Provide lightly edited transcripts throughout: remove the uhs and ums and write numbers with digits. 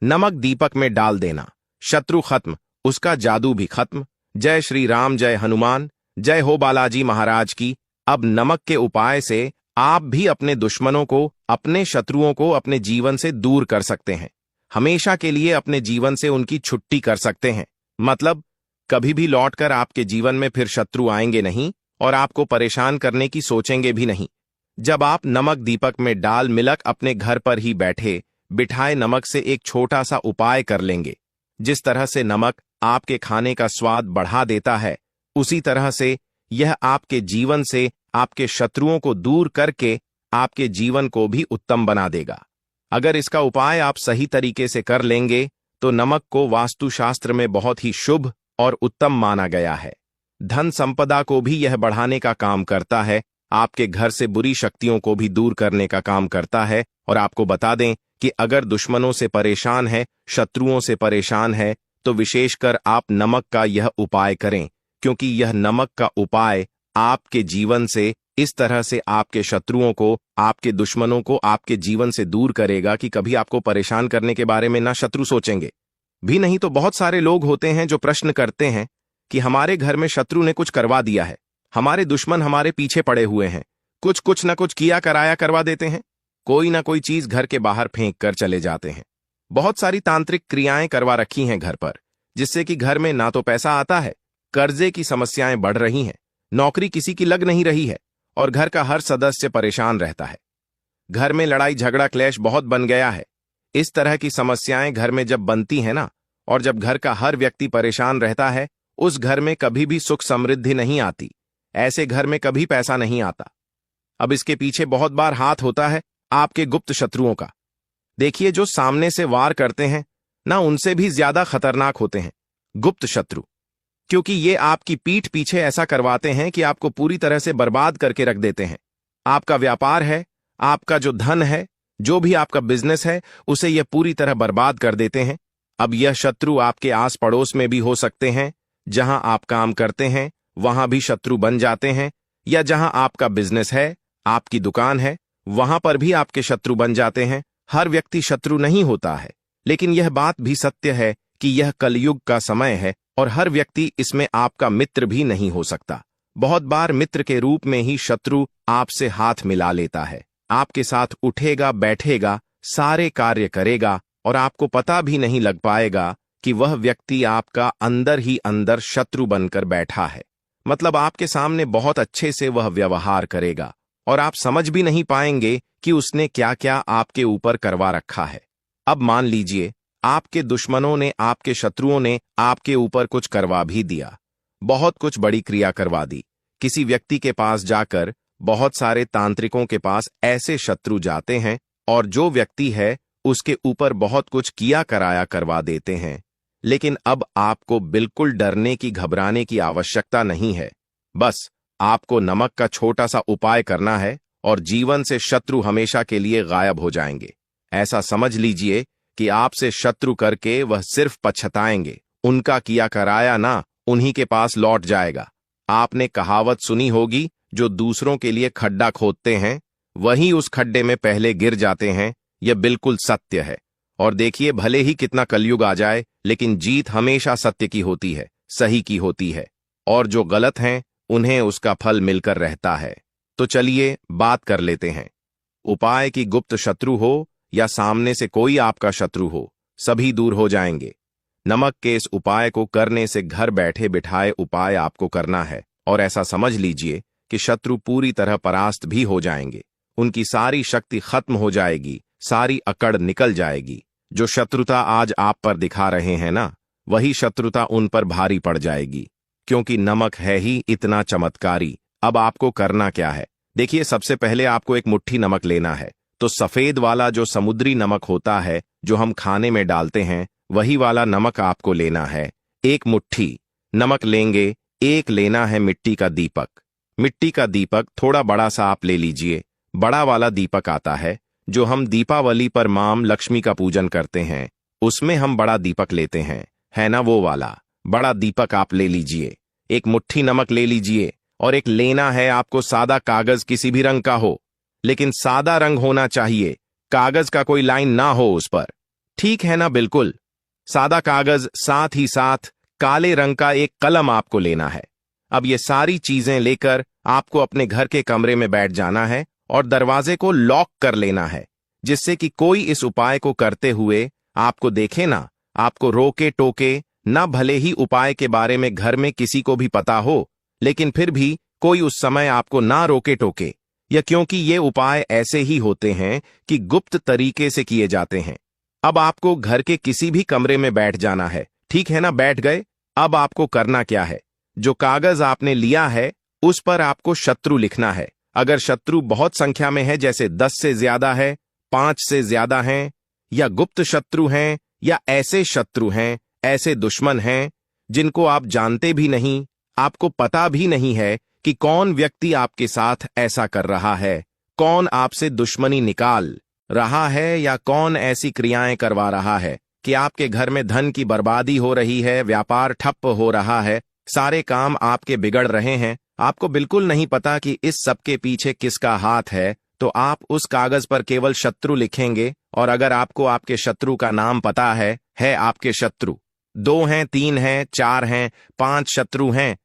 नमक दीपक में डाल देना, शत्रु खत्म, उसका जादू भी खत्म। जय श्री राम, जय हनुमान, जय हो बालाजी महाराज की। अब नमक के उपाय से आप भी अपने दुश्मनों को, अपने शत्रुओं को अपने जीवन से दूर कर सकते हैं। हमेशा के लिए अपने जीवन से उनकी छुट्टी कर सकते हैं। मतलब कभी भी लौटकर आपके जीवन में फिर शत्रु आएंगे नहीं और आपको परेशान करने की सोचेंगे भी नहीं। जब आप नमक दीपक में डाल मिलक अपने घर पर ही बैठे बिठाए नमक से एक छोटा सा उपाय कर लेंगे। जिस तरह से नमक आपके खाने का स्वाद बढ़ा देता है, उसी तरह से यह आपके जीवन से आपके शत्रुओं को दूर करके आपके जीवन को भी उत्तम बना देगा। अगर इसका उपाय आप सही तरीके से कर लेंगे तो नमक को वास्तुशास्त्र में बहुत ही शुभ और उत्तम माना गया है। धन संपदा को भी यह बढ़ाने का काम करता है, आपके घर से बुरी शक्तियों को भी दूर करने का काम करता है। और आपको बता दें कि अगर दुश्मनों से परेशान है, शत्रुओं से परेशान है, तो विशेषकर आप नमक का यह उपाय करें, क्योंकि यह नमक का उपाय आपके जीवन से इस तरह से आपके शत्रुओं को, आपके दुश्मनों को आपके जीवन से दूर करेगा कि कभी आपको परेशान करने के बारे में ना शत्रु सोचेंगे भी नहीं। तो बहुत सारे लोग होते हैं जो प्रश्न करते हैं कि हमारे घर में शत्रु ने कुछ करवा दिया है, हमारे दुश्मन हमारे पीछे पड़े हुए हैं, कुछ न कुछ किया कराया करवा देते हैं, कोई ना कोई चीज घर के बाहर फेंक कर चले जाते हैं। बहुत सारी तांत्रिक क्रियाएं करवा रखी हैं घर पर, जिससे कि घर में ना तो पैसा आता है, कर्जे की समस्याएं बढ़ रही हैं, नौकरी किसी की लग नहीं रही है और घर का हर सदस्य परेशान रहता है। घर में लड़ाई झगड़ा क्लेश बहुत बन गया है। इस तरह की समस्याएं घर में जब बनती हैं ना, और जब घर का हर व्यक्ति परेशान रहता है, उस घर में कभी भी सुख समृद्धि नहीं आती, ऐसे घर में कभी पैसा नहीं आता। अब इसके पीछे बहुत बार हाथ होता है आपके गुप्त शत्रुओं का। देखिए, जो सामने से वार करते हैं ना, उनसे भी ज्यादा खतरनाक होते हैं गुप्त शत्रु, क्योंकि ये आपकी पीठ पीछे ऐसा करवाते हैं कि आपको पूरी तरह से बर्बाद करके रख देते हैं। आपका व्यापार है, आपका जो धन है, जो भी आपका बिजनेस है, उसे यह पूरी तरह बर्बाद कर देते हैं। अब यह शत्रु आपके आस पड़ोस में भी हो सकते हैं, जहां आप काम करते हैं वहां भी शत्रु बन जाते हैं, या जहां आपका बिजनेस है, आपकी दुकान है, वहां पर भी आपके शत्रु बन जाते हैं। हर व्यक्ति शत्रु नहीं होता है, लेकिन यह बात भी सत्य है कि यह कलयुग का समय है और हर व्यक्ति इसमें आपका मित्र भी नहीं हो सकता। बहुत बार मित्र के रूप में ही शत्रु आपसे हाथ मिला लेता है, आपके साथ उठेगा बैठेगा, सारे कार्य करेगा और आपको पता भी नहीं लग पाएगा कि वह व्यक्ति आपका अंदर ही अंदर शत्रु बनकर बैठा है। मतलब आपके सामने बहुत अच्छे से वह व्यवहार करेगा और आप समझ भी नहीं पाएंगे कि उसने क्या क्या आपके ऊपर करवा रखा है। अब मान लीजिए आपके दुश्मनों ने, आपके शत्रुओं ने आपके ऊपर कुछ करवा भी दिया, बहुत कुछ बड़ी क्रिया करवा दी। किसी व्यक्ति के पास जाकर, बहुत सारे तांत्रिकों के पास ऐसे शत्रु जाते हैं और जो व्यक्ति है उसके ऊपर बहुत कुछ किया कराया करवा देते हैं। लेकिन अब आपको बिल्कुल डरने की, घबराने की आवश्यकता नहीं है। बस आपको नमक का छोटा सा उपाय करना है और जीवन से शत्रु हमेशा के लिए गायब हो जाएंगे। ऐसा समझ लीजिए कि आपसे शत्रु करके वह सिर्फ पछताएंगे, उनका किया कराया ना उन्हीं के पास लौट जाएगा। आपने कहावत सुनी होगी, जो दूसरों के लिए खड्डा खोदते हैं वही उस खड्डे में पहले गिर जाते हैं। यह बिल्कुल सत्य है। और देखिए, भले ही कितना कलयुग आ जाए, लेकिन जीत हमेशा सत्य की होती है, सही की होती है, और जो गलत हैं उन्हें उसका फल मिलकर रहता है। तो चलिए बात कर लेते हैं। उपाय की गुप्त शत्रु हो या सामने से कोई आपका शत्रु हो, सभी दूर हो जाएंगे। नमक के इस उपाय को करने से घर बैठे बिठाए उपाय आपको करना है और ऐसा समझ लीजिए कि शत्रु पूरी तरह परास्त भी हो जाएंगे, उनकी सारी शक्ति खत्म हो जाएगी, सारी अकड़ निकल जाएगी। जो शत्रुता आज आप पर दिखा रहे हैं ना, वही शत्रुता उन पर भारी पड़ जाएगी, क्योंकि नमक है ही इतना चमत्कारी। अब आपको करना क्या है? देखिए, सबसे पहले आपको एक मुट्ठी नमक लेना है। तो सफेद वाला जो समुद्री नमक होता है, जो हम खाने में डालते हैं, वही वाला नमक आपको लेना है। एक मुट्ठी नमक लेंगे। एक लेना है मिट्टी का दीपक। मिट्टी का दीपक थोड़ा बड़ा सा आप ले लीजिए। बड़ा वाला दीपक आता है जो हम दीपावली पर मां लक्ष्मी का पूजन करते हैं, उसमें हम बड़ा दीपक लेते हैं, है ना, वो वाला बड़ा दीपक आप ले लीजिए। एक मुट्ठी नमक ले लीजिए और एक लेना है आपको सादा कागज, किसी भी रंग का हो, लेकिन सादा रंग होना चाहिए, कागज का कोई लाइन ना हो उस पर, ठीक है ना? बिल्कुल। सादा कागज, साथ ही साथ काले रंग का एक कलम आपको लेना है। अब ये सारी चीजें लेकर आपको अपने घर के कमरे में बैठ जाना है और दरवाजे को लॉक कर लेना है, जिससे कि कोई इस उपाय को करते हुए आपको देखे ना, आपको रोके टोके ना। भले ही उपाय के बारे में घर में किसी को भी पता हो, लेकिन फिर भी कोई उस समय आपको ना रोके टोके, या क्योंकि ये उपाय ऐसे ही होते हैं कि गुप्त तरीके से किए जाते हैं। अब आपको घर के किसी भी कमरे में बैठ जाना है, ठीक है ना? बैठ गए। अब आपको करना क्या है? जो कागज आपने लिया है उस पर आपको शत्रु लिखना है। अगर शत्रु बहुत संख्या में है, जैसे 10 से ज्यादा है, 5 से ज्यादा हैं, या गुप्त शत्रु हैं, या ऐसे शत्रु हैं, ऐसे दुश्मन हैं जिनको आप जानते भी नहीं, आपको पता भी नहीं है कि कौन व्यक्ति आपके साथ ऐसा कर रहा है, कौन आपसे दुश्मनी निकाल रहा है, या कौन ऐसी क्रियाएं करवा रहा है कि आपके घर में धन की बर्बादी हो रही है, व्यापार ठप्प हो रहा है, सारे काम आपके बिगड़ रहे हैं। आपको बिल्कुल नहीं पता कि इस सब के पीछे किसका हाथ है, तो आप उस कागज पर केवल शत्रु लिखेंगे। और अगर आपको आपके शत्रु का नाम पता है आपके शत्रु 2 हैं, 3 हैं, 4 हैं, 5 शत्रु हैं,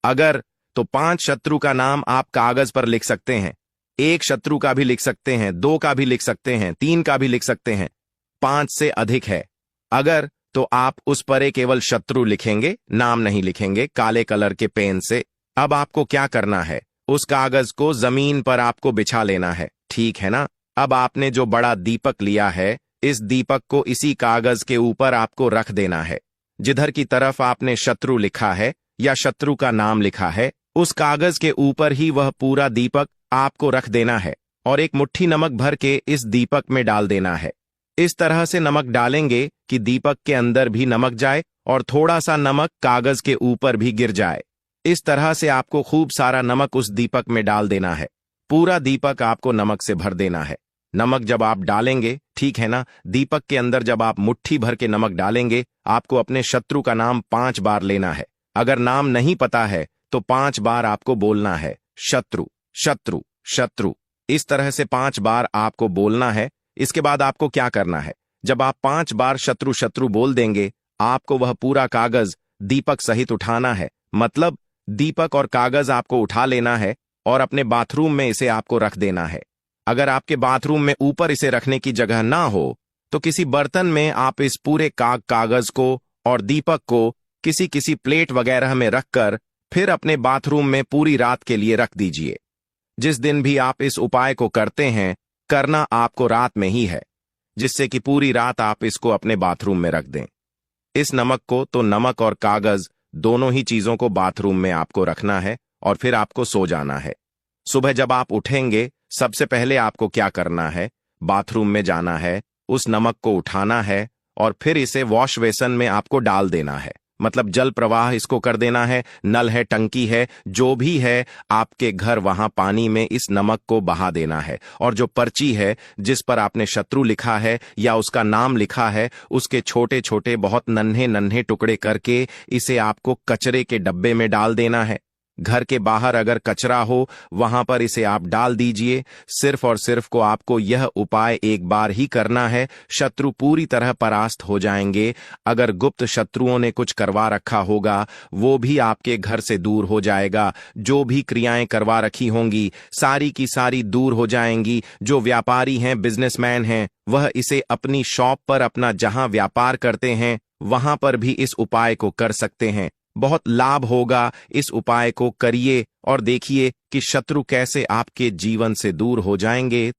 अगर तो 5 शत्रु का नाम आप कागज पर लिख सकते हैं। 1 शत्रु का भी लिख सकते हैं, 2 का भी लिख सकते हैं, 3 का भी लिख सकते हैं, 5 से अधिक है अगर, तो आप उस पर एक केवल शत्रु लिखेंगे, नाम नहीं लिखेंगे, काले कलर के पेन से। अब आपको क्या करना है? उस कागज को जमीन पर आपको बिछा लेना है, ठीक है ना? अब आपने जो बड़ा दीपक लिया है, इस दीपक को इसी कागज के ऊपर आपको रख देना है। जिधर की तरफ आपने शत्रु लिखा है या शत्रु का नाम लिखा है, उस कागज के ऊपर ही वह पूरा दीपक आपको रख देना है और एक मुट्ठी नमक भर के इस दीपक में डाल देना है। इस तरह से नमक डालेंगे कि दीपक के अंदर भी नमक जाए और थोड़ा सा नमक कागज के ऊपर भी गिर जाए। इस तरह से आपको खूब सारा नमक उस दीपक में डाल देना है। पूरा दीपक आपको नमक से भर देना है। नमक जब आप डालेंगे, ठीक है ना, दीपक के अंदर जब आप मुट्ठी भर के नमक डालेंगे, आपको अपने शत्रु का नाम 5 बार लेना है। अगर नाम नहीं पता है तो 5 बार आपको बोलना है, शत्रु शत्रु शत्रु। इस तरह से 5 बार आपको बोलना है। इसके बाद आपको क्या करना है? जब आप 5 बार शत्रु शत्रु बोल देंगे, आपको वह पूरा कागज दीपक सहित उठाना है। मतलब दीपक और कागज आपको उठा लेना है और अपने बाथरूम में इसे आपको रख देना है। अगर आपके बाथरूम में ऊपर इसे रखने की जगह ना हो, तो किसी बर्तन में आप इस पूरे कागज को और दीपक को किसी प्लेट वगैरह में रखकर फिर अपने बाथरूम में पूरी रात के लिए रख दीजिए। जिस दिन भी आप इस उपाय को करते हैं, करना आपको रात में ही है, जिससे कि पूरी रात आप इसको अपने बाथरूम में रख दें। इस नमक को, तो नमक और कागज दोनों ही चीजों को बाथरूम में आपको रखना है और फिर आपको सो जाना है। सुबह जब आप उठेंगे, सबसे पहले आपको क्या करना है? बाथरूम में जाना है, उस नमक को उठाना है और फिर इसे वॉश बेसन में आपको डाल देना है। मतलब जल प्रवाह इसको कर देना है। नल है, टंकी है, जो भी है आपके घर, वहां पानी में इस नमक को बहा देना है। और जो पर्ची है जिस पर आपने शत्रु लिखा है या उसका नाम लिखा है, उसके छोटे छोटे बहुत नन्हे नन्हे टुकड़े करके इसे आपको कचरे के डब्बे में डाल देना है। घर के बाहर अगर कचरा हो, वहां पर इसे आप डाल दीजिए। सिर्फ और सिर्फ को आपको यह उपाय एक बार ही करना है, शत्रु पूरी तरह परास्त हो जाएंगे। अगर गुप्त शत्रुओं ने कुछ करवा रखा होगा, वो भी आपके घर से दूर हो जाएगा। जो भी क्रियाएं करवा रखी होंगी, सारी की सारी दूर हो जाएंगी। जो व्यापारी हैं, बिजनेसमैन हैं, वह इसे अपनी शॉप पर, अपना जहां व्यापार करते हैं, वहां पर भी इस उपाय को कर सकते हैं। बहुत लाभ होगा। इस उपाय को करिए और देखिए कि शत्रु कैसे आपके जीवन से दूर हो जाएंगे।